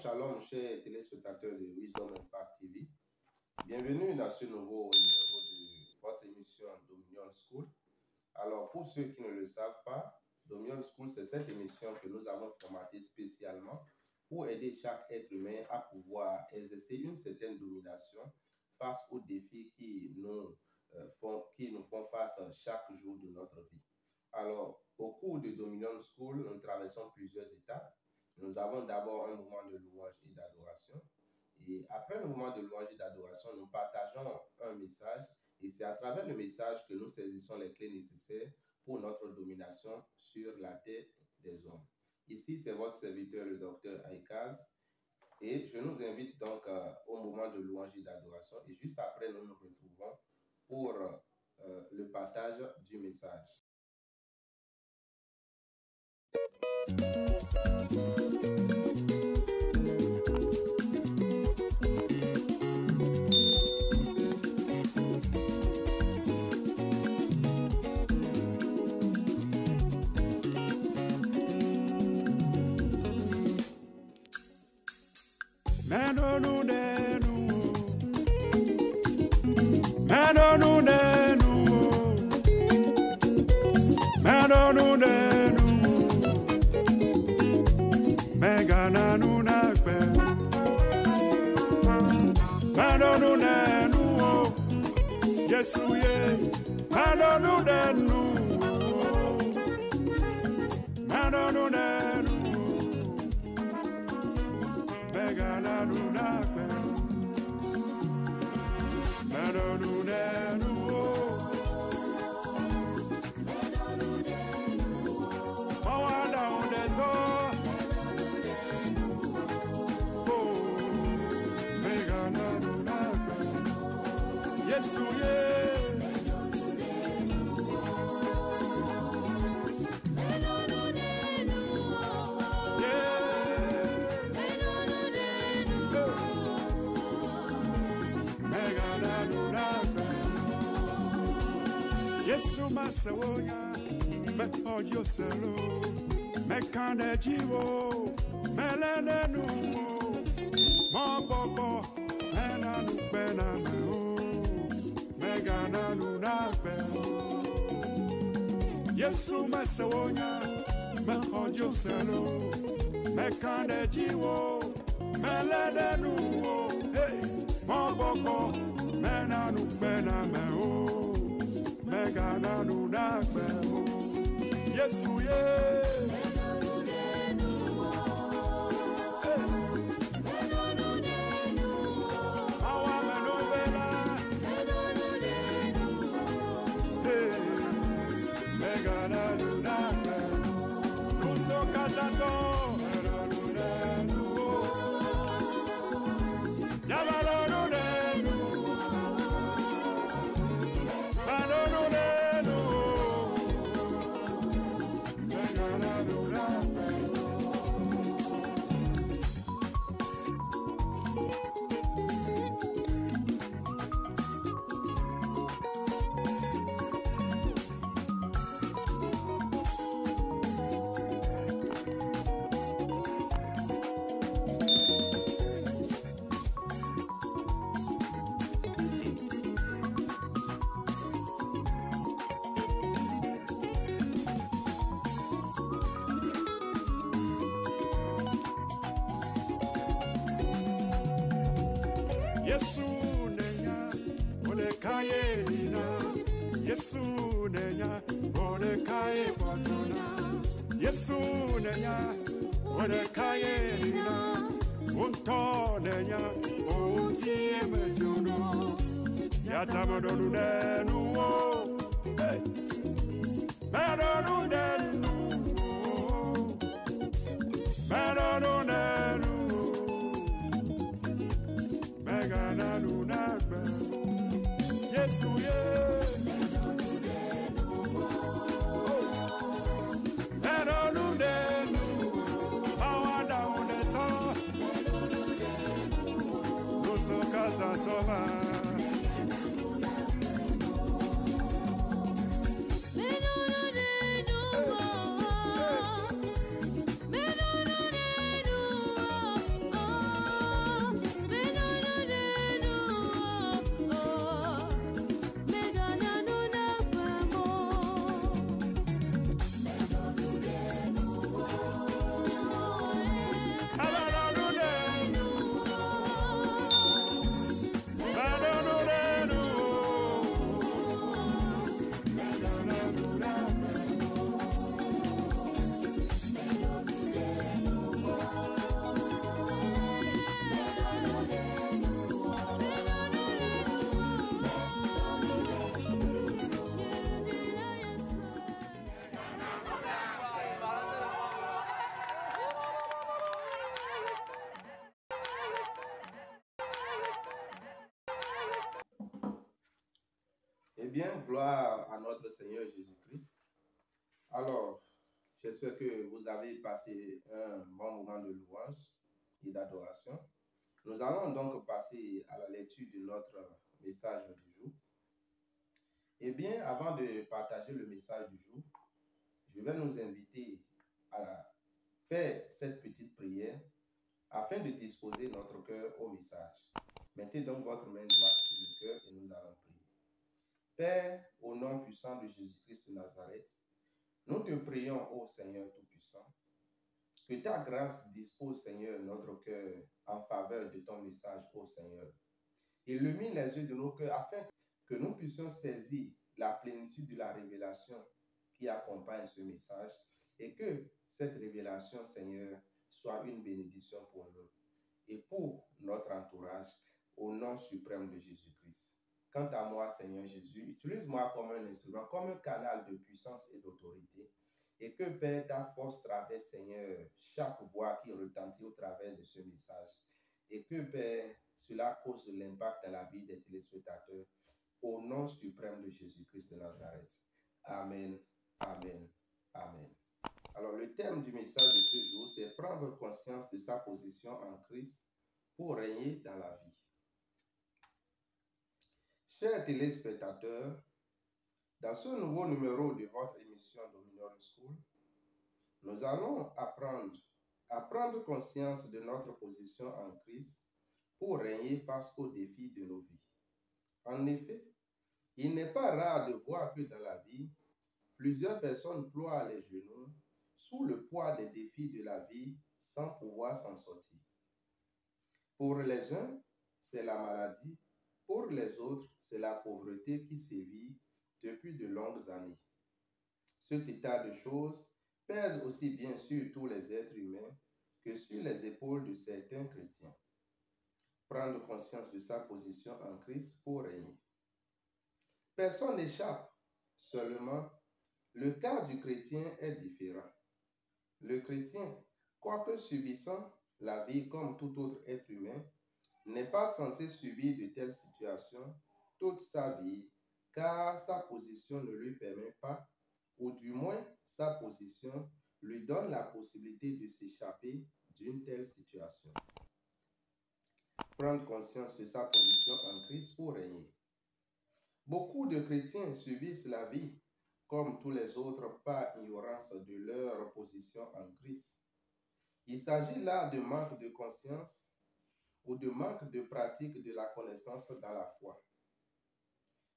Shalom, chers téléspectateurs de Wisdom Impact TV. Bienvenue dans ce nouveau numéro de votre émission Dominion School. Alors, pour ceux qui ne le savent pas, Dominion School, c'est cette émission que nous avons formatée spécialement pour aider chaque être humain à pouvoir exercer une certaine domination face aux défis qui nous font face chaque jour de notre vie. Alors, au cours de Dominion School, nous traversons plusieurs étapes. Nous avons d'abord un moment de louange et d'adoration. Et après le moment de louange et d'adoration, nous partageons un message. Et c'est à travers le message que nous saisissons les clés nécessaires pour notre domination sur la tête des hommes. Ici, c'est votre serviteur, le docteur Aïkaz. Et je nous invite donc au moment de louange et d'adoration. Et juste après, nous nous retrouvons pour le partage du message. Yesu masewonya me ojo selo me kande jiwo me lenenu mo bobo ena nu pena me o me gana nu na pe Yesu masewonya me ojo selo me kande jiwo me lenenu hey mo bobo ena nu pena me o Megana nuna kwemo Yesu ye Yesu nenya onekaye nina Yesu nenya onekaye botona Yesu nenya onekaye nina unto nenya ontie mesiono yatamodonu nenu hey medonu nenu medonu nenu Megana nuna kwe Yesu ye Medonu denu Awada uneta Kusokata toba Eh bien, gloire à notre Seigneur Jésus-Christ. Alors, j'espère que vous avez passé un bon moment de louange et d'adoration. Nous allons donc passer à la lecture de notre message du jour. Eh bien, avant de partager le message du jour, je vais nous inviter à faire cette petite prière afin de disposer notre cœur au message. Mettez donc votre main droite sur le cœur et nous allons prier. Père, au nom puissant de Jésus-Christ de Nazareth, nous te prions, ô Seigneur Tout-Puissant, que ta grâce dispose, Seigneur, notre cœur en faveur de ton message, ô Seigneur. Illumine les yeux de nos cœurs afin que nous puissions saisir la plénitude de la révélation qui accompagne ce message et que cette révélation, Seigneur, soit une bénédiction pour nous et pour notre entourage, au nom suprême de Jésus-Christ. Quant à moi, Seigneur Jésus, utilise-moi comme un instrument, comme un canal de puissance et d'autorité, et que, Père, ta force traverse, Seigneur, chaque voix qui retentit au travers de ce message, et que, Père, cela cause de l'impact à la vie des téléspectateurs, au nom suprême de Jésus-Christ de Nazareth. Amen, amen, amen. Alors, le thème du message de ce jour, c'est prendre conscience de sa position en Christ pour régner dans la vie. Chers téléspectateurs, dans ce nouveau numéro de votre émission Dominion School, nous allons prendre conscience de notre position en Christ pour régner face aux défis de nos vies. En effet, il n'est pas rare de voir que dans la vie, plusieurs personnes ploient les genoux sous le poids des défis de la vie sans pouvoir s'en sortir. Pour les uns, c'est la maladie. Pour les autres, c'est la pauvreté qui sévit depuis de longues années. Cet état de choses pèse aussi bien sur tous les êtres humains que sur les épaules de certains chrétiens. Prendre conscience de sa position en Christ pour régner. Personne n'échappe, seulement le cas du chrétien est différent. Le chrétien, quoique subissant la vie comme tout autre être humain, n'est pas censé subir de telles situations toute sa vie, car sa position ne lui permet pas, ou du moins sa position lui donne la possibilité de s'échapper d'une telle situation. Prendre conscience de sa position en Christ pour régner. Beaucoup de chrétiens subissent la vie, comme tous les autres, par ignorance de leur position en Christ. Il s'agit là de manque de conscience ou de manque de pratique de la connaissance dans la foi.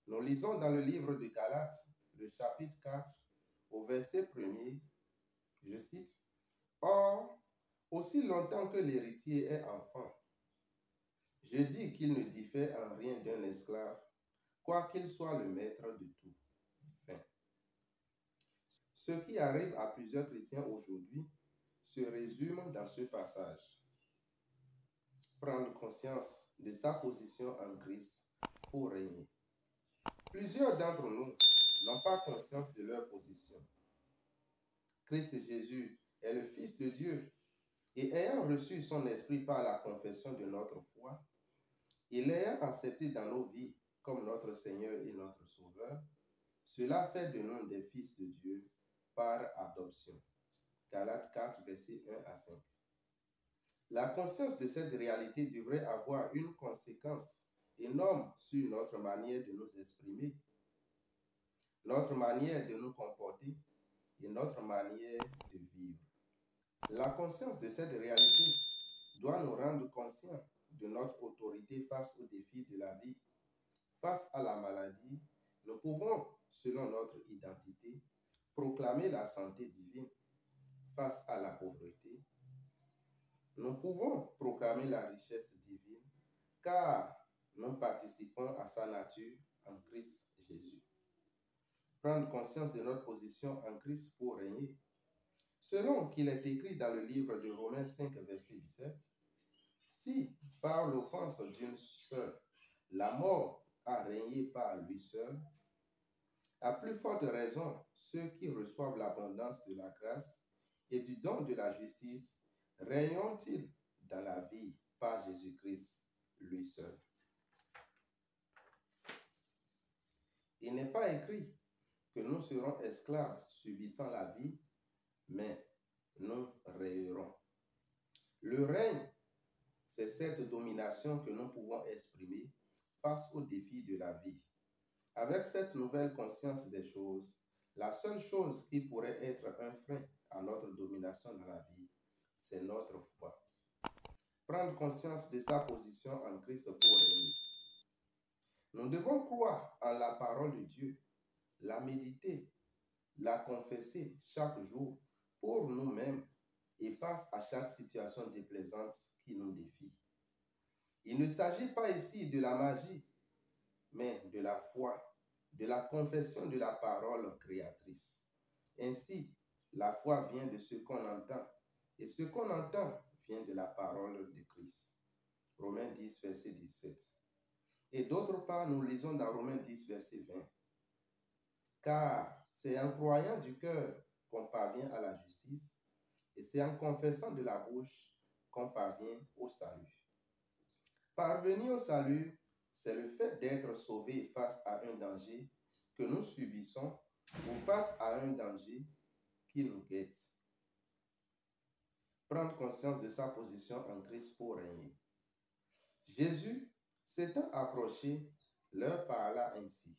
Nous lisons dans le livre de Galates, le chapitre 4, au verset 1er, je cite, « Or, aussi longtemps que l'héritier est enfant, je dis qu'il ne diffère en rien d'un esclave, quoiqu'il soit le maître de tout. » Fin. Ce qui arrive à plusieurs chrétiens aujourd'hui se résume dans ce passage. Prendre conscience de sa position en Christ pour régner. Plusieurs d'entre nous n'ont pas conscience de leur position. Christ Jésus est le Fils de Dieu et ayant reçu son esprit par la confession de notre foi, et l'ayant accepté dans nos vies comme notre Seigneur et notre Sauveur, cela fait de nous des fils de Dieu par adoption. Galates 4, versets 1 à 5. La conscience de cette réalité devrait avoir une conséquence énorme sur notre manière de nous exprimer, notre manière de nous comporter et notre manière de vivre. La conscience de cette réalité doit nous rendre conscients de notre autorité face aux défis de la vie. Face à la maladie, nous pouvons, selon notre identité, proclamer la santé divine. Face à la pauvreté, nous pouvons proclamer la richesse divine, car nous participons à sa nature en Christ Jésus. Prendre conscience de notre position en Christ pour régner. Selon qu'il est écrit dans le livre de Romains 5, verset 17, « Si, par l'offense d'une seule, la mort a régné par lui seul, à plus forte raison, ceux qui reçoivent l'abondance de la grâce et du don de la justice régneront-ils dans la vie par Jésus-Christ, lui seul. » Il n'est pas écrit que nous serons esclaves subissant la vie, mais nous régnerons. Le règne, c'est cette domination que nous pouvons exprimer face aux défis de la vie. Avec cette nouvelle conscience des choses, la seule chose qui pourrait être un frein à notre domination dans la vie, c'est notre foi. Prendre conscience de sa position en Christ pour régner. Nous devons croire en la parole de Dieu, la méditer, la confesser chaque jour pour nous-mêmes et face à chaque situation déplaisante qui nous défie. Il ne s'agit pas ici de la magie, mais de la foi, de la confession de la parole créatrice. Ainsi, la foi vient de ce qu'on entend, et ce qu'on entend vient de la parole de Christ. Romains 10, verset 17. Et d'autre part, nous lisons dans Romains 10, verset 20. Car c'est en croyant du cœur qu'on parvient à la justice, et c'est en confessant de la bouche qu'on parvient au salut. Parvenir au salut, c'est le fait d'être sauvé face à un danger que nous subissons ou face à un danger qui nous guette. Prendre conscience de sa position en Christ pour régner. Jésus, s'étant approché, leur parla ainsi.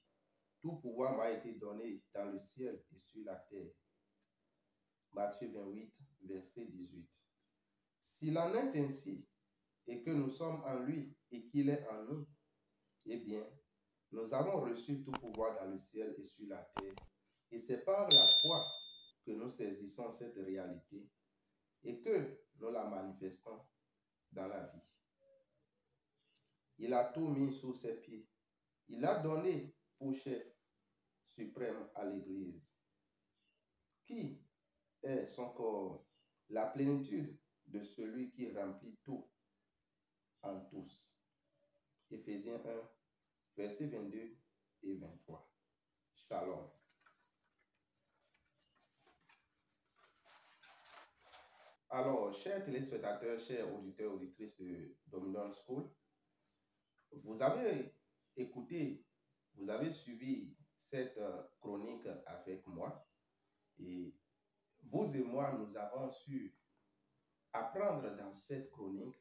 Tout pouvoir m'a été donné dans le ciel et sur la terre. Matthieu 28, verset 18. S'il en est ainsi, et que nous sommes en lui et qu'il est en nous, eh bien, nous avons reçu tout pouvoir dans le ciel et sur la terre. Et c'est par la foi que nous saisissons cette réalité et que nous la manifestons dans la vie. Il a tout mis sous ses pieds. Il a donné pour chef suprême à l'Église, qui est son corps, la plénitude de celui qui remplit tout en tous. Éphésiens 1, versets 22 et 23. Shalom. Alors, chers téléspectateurs, chers auditeurs, auditrices de Dominion School, vous avez écouté, vous avez suivi cette chronique avec moi et vous et moi, nous avons su apprendre dans cette chronique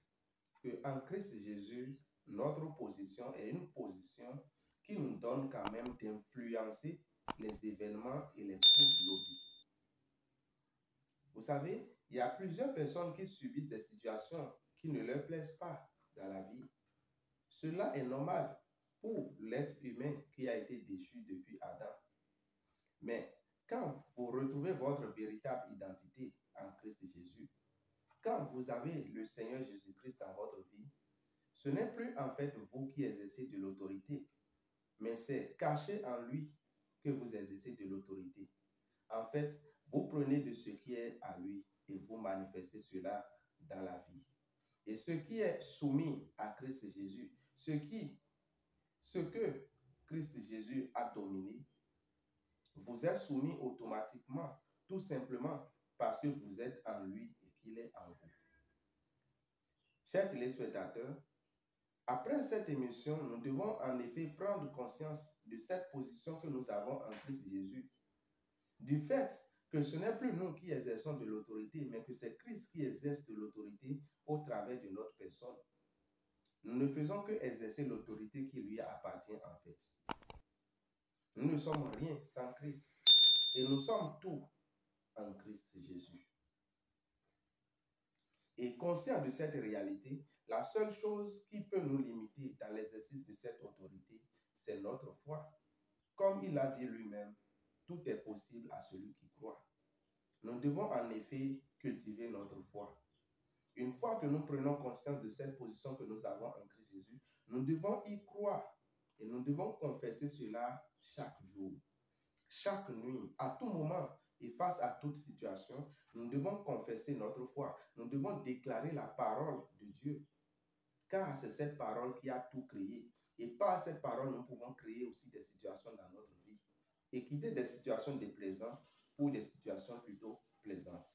qu'en Christ Jésus, notre position est une position qui nous donne quand même d'influencer les événements et les coups de nos vies. Vous savez, il y a plusieurs personnes qui subissent des situations qui ne leur plaisent pas dans la vie. Cela est normal pour l'être humain qui a été déchu depuis Adam. Mais quand vous retrouvez votre véritable identité en Christ Jésus, quand vous avez le Seigneur Jésus-Christ dans votre vie, ce n'est plus en fait vous qui exercez de l'autorité, mais c'est caché en lui que vous exercez de l'autorité. En fait, vous prenez de ce qui est à lui et vous manifestez cela dans la vie. Et ce qui est soumis à Christ Jésus, ce que Christ Jésus a dominé, vous êtes soumis automatiquement, tout simplement parce que vous êtes en lui et qu'il est en vous. Chers téléspectateurs, après cette émission, nous devons en effet prendre conscience de cette position que nous avons en Christ Jésus, du fait que ce n'est plus nous qui exerçons de l'autorité, mais que c'est Christ qui exerce de l'autorité au travers de notre personne. Nous ne faisons que exercer l'autorité qui lui appartient en fait. Nous ne sommes rien sans Christ et nous sommes tout en Christ Jésus. Et conscient de cette réalité, la seule chose qui peut nous limiter dans l'exercice de cette autorité, c'est notre foi. Comme il a dit lui-même, tout est possible à celui qui croit. Nous devons en effet cultiver notre foi. Une fois que nous prenons conscience de cette position que nous avons en Christ Jésus, nous devons y croire et nous devons confesser cela chaque jour, chaque nuit, à tout moment et face à toute situation. Nous devons confesser notre foi. Nous devons déclarer la parole de Dieu, car c'est cette parole qui a tout créé. Et par cette parole, nous pouvons créer aussi des situations dans notre vie et quitter des situations déplaisantes pour des situations plutôt plaisantes.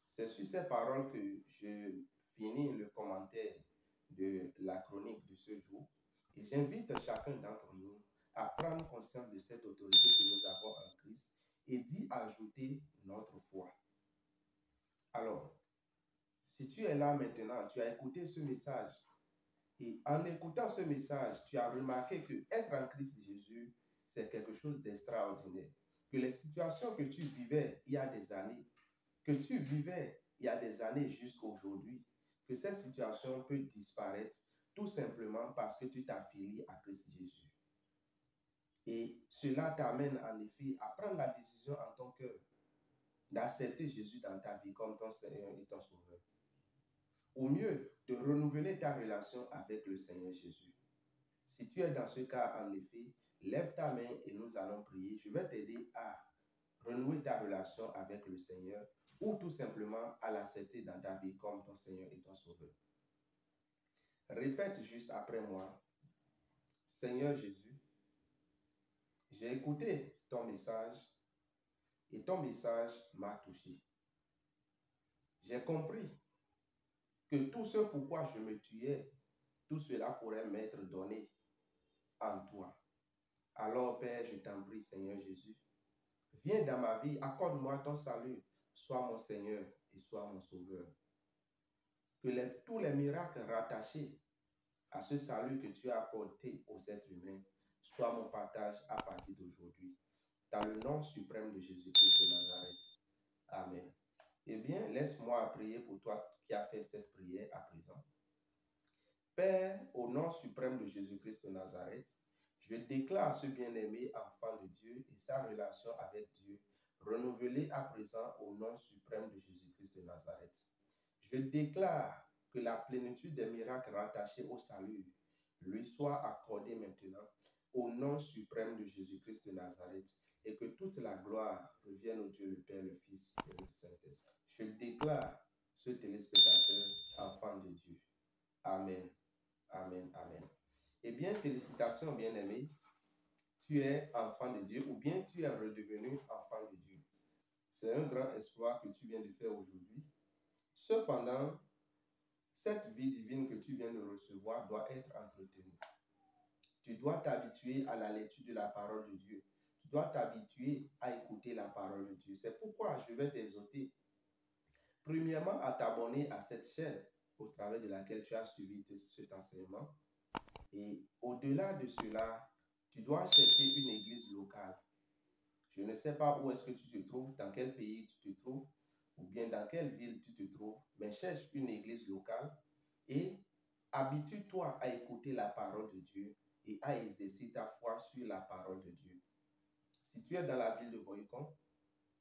C'est sur ces paroles que je finis le commentaire de la chronique de ce jour et j'invite chacun d'entre nous à prendre conscience de cette autorité que nous avons en Christ et d'y ajouter notre foi. Alors, si tu es là maintenant, tu as écouté ce message et en écoutant ce message, tu as remarqué que être en Christ Jésus, c'est quelque chose d'extraordinaire. Que les situations que tu vivais il y a des années, jusqu'à aujourd'hui, que cette situation peut disparaître tout simplement parce que tu t'affilies à Christ Jésus. Et cela t'amène en effet à prendre la décision en ton cœur d'accepter Jésus dans ta vie comme ton Seigneur et ton Sauveur. Ou mieux, de renouveler ta relation avec le Seigneur Jésus. Si tu es dans ce cas, en effet, lève ta main et nous allons prier. Je vais t'aider à renouer ta relation avec le Seigneur ou tout simplement à l'accepter dans ta vie comme ton Seigneur et ton Sauveur. Répète juste après moi. Seigneur Jésus, j'ai écouté ton message et ton message m'a touché. J'ai compris que tout ce pourquoi je me tuais, tout cela pourrait m'être donné en toi. Alors, Père, je t'en prie, Seigneur Jésus, viens dans ma vie, accorde-moi ton salut, sois mon Seigneur et sois mon Sauveur. Que tous les miracles rattachés à ce salut que tu as apporté aux êtres humains soient mon partage à partir d'aujourd'hui. Dans le nom suprême de Jésus-Christ de Nazareth. Amen. Eh bien, laisse-moi prier pour toi qui as fait cette prière à présent. Père, au nom suprême de Jésus-Christ de Nazareth, je déclare ce bien-aimé enfant de Dieu et sa relation avec Dieu renouvelée à présent au nom suprême de Jésus-Christ de Nazareth. Je déclare que la plénitude des miracles rattachés au salut lui soit accordée maintenant au nom suprême de Jésus-Christ de Nazareth et que toute la gloire revienne au Dieu le Père, le Fils et le Saint-Esprit. Je déclare ce téléspectateur enfant de Dieu. Amen. Amen. Amen. Eh bien, félicitations, bien-aimé. Tu es enfant de Dieu ou bien tu es redevenu enfant de Dieu. C'est un grand espoir que tu viens de faire aujourd'hui. Cependant, cette vie divine que tu viens de recevoir doit être entretenue. Tu dois t'habituer à la lecture de la parole de Dieu. Tu dois t'habituer à écouter la parole de Dieu. C'est pourquoi je vais t'exhorter, premièrement, à t'abonner à cette chaîne au travers de laquelle tu as suivi cet enseignement. Et au-delà de cela, tu dois chercher une église locale. Je ne sais pas où est-ce que tu te trouves, dans quel pays tu te trouves, ou bien dans quelle ville tu te trouves, mais cherche une église locale et habitue-toi à écouter la parole de Dieu et à exercer ta foi sur la parole de Dieu. Si tu es dans la ville de Boycon,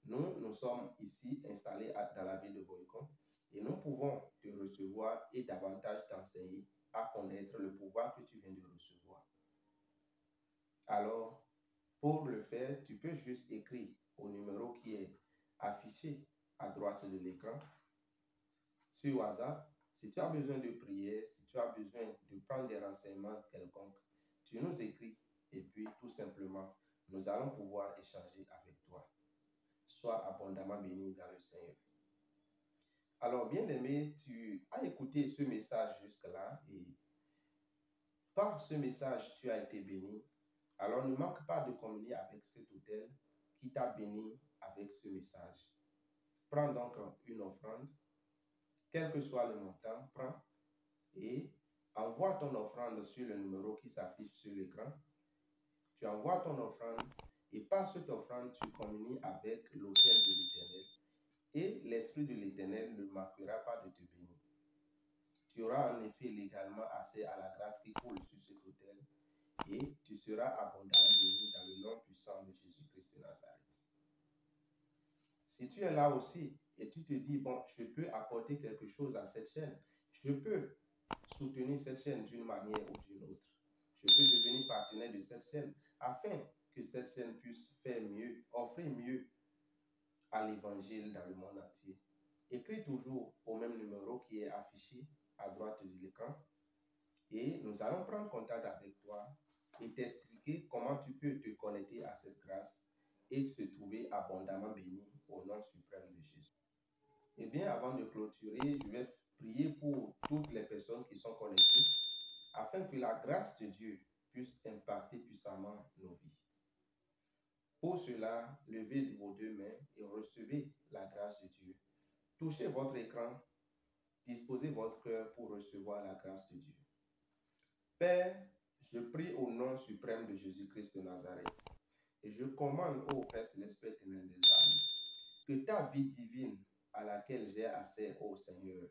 nous sommes ici installés dans la ville de Boycon et nous pouvons te recevoir et davantage t'enseigner à connaître le pouvoir que tu viens de recevoir. Alors, pour le faire, tu peux juste écrire au numéro qui est affiché à droite de l'écran sur WhatsApp. Si tu as besoin de prière, si tu as besoin de prendre des renseignements quelconques, tu nous écris et puis tout simplement, nous allons pouvoir échanger avec toi. Sois abondamment béni dans le Seigneur. Alors, bien-aimé, tu as écouté ce message jusque-là et par ce message, tu as été béni. Alors, ne manque pas de communier avec cet autel qui t'a béni avec ce message. Prends donc une offrande, quel que soit le montant, prends et envoie ton offrande sur le numéro qui s'affiche sur l'écran. Tu envoies ton offrande et par cette offrande, tu communies avec l'autel de l'Éternel et l'Esprit de l'Éternel ne manquera pas de te bénir. Tu auras en effet légalement accès à la grâce qui coule sur cet autel et tu seras abondamment béni dans le nom puissant de Jésus-Christ de Nazareth. Si tu es là aussi et tu te dis, bon, je peux apporter quelque chose à cette chaîne, je peux soutenir cette chaîne d'une manière ou d'une autre. Je peux devenir partenaire de cette chaîne afin que cette chaîne puisse faire mieux, offrir mieux à l'évangile dans le monde entier. Écris toujours au même numéro qui est affiché à droite de l'écran et nous allons prendre contact avec toi et t'expliquer comment tu peux te connecter à cette grâce et te trouver abondamment béni au nom suprême de Jésus. Eh bien, avant de clôturer, je vais prier pour toutes les personnes qui sont connectées afin que la grâce de Dieu puisse impacter puissamment nos vies. Pour cela, levez vos deux mains et recevez la grâce de Dieu. Touchez votre écran, disposez votre cœur pour recevoir la grâce de Dieu. Père, je prie au nom suprême de Jésus-Christ de Nazareth et je commande au Père céleste éternel des armées que ta vie divine à laquelle j'ai accès, ô Seigneur,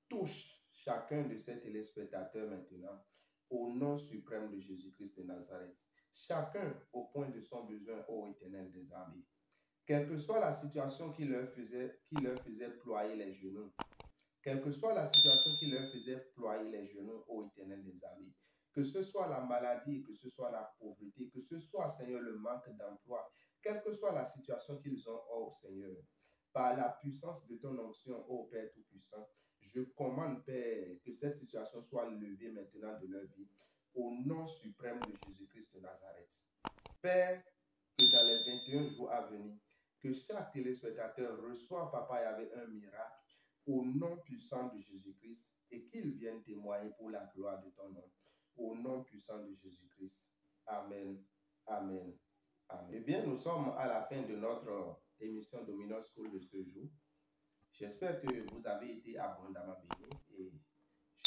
touche chacun de ces téléspectateurs maintenant au nom suprême de Jésus-Christ de Nazareth. Chacun au point de son besoin, ô éternel des armées. Quelle que soit la situation qui leur faisait ployer les genoux, quelle que soit la situation qui leur faisait ployer les genoux, ô éternel des armées, que ce soit la maladie, que ce soit la pauvreté, que ce soit, Seigneur, le manque d'emploi, quelle que soit la situation qu'ils ont, ô Seigneur, par la puissance de ton onction, ô Père Tout-Puissant, je commande, Père, que cette situation soit levée maintenant de leur vie, au nom suprême de Jésus-Christ de Nazareth. Père, que dans les 21 jours à venir, que chaque téléspectateur reçoive, Papa, avec un miracle, au nom puissant de Jésus-Christ, et qu'il vienne témoigner pour la gloire de ton nom, au nom puissant de Jésus-Christ. Amen, amen, amen. Eh bien, nous sommes à la fin de notre émission Dominion School de ce jour. J'espère que vous avez été abondamment bénis et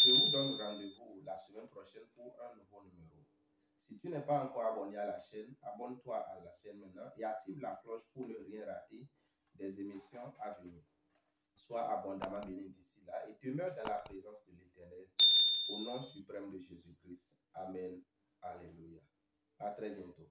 je vous donne rendez-vous la semaine prochaine pour un nouveau numéro. Si tu n'es pas encore abonné à la chaîne, abonne-toi à la chaîne maintenant et active la cloche pour ne rien rater des émissions à venir. Sois abondamment béni d'ici là et demeure dans la présence de l'Éternel au nom suprême de Jésus-Christ. Amen. Alléluia. À très bientôt.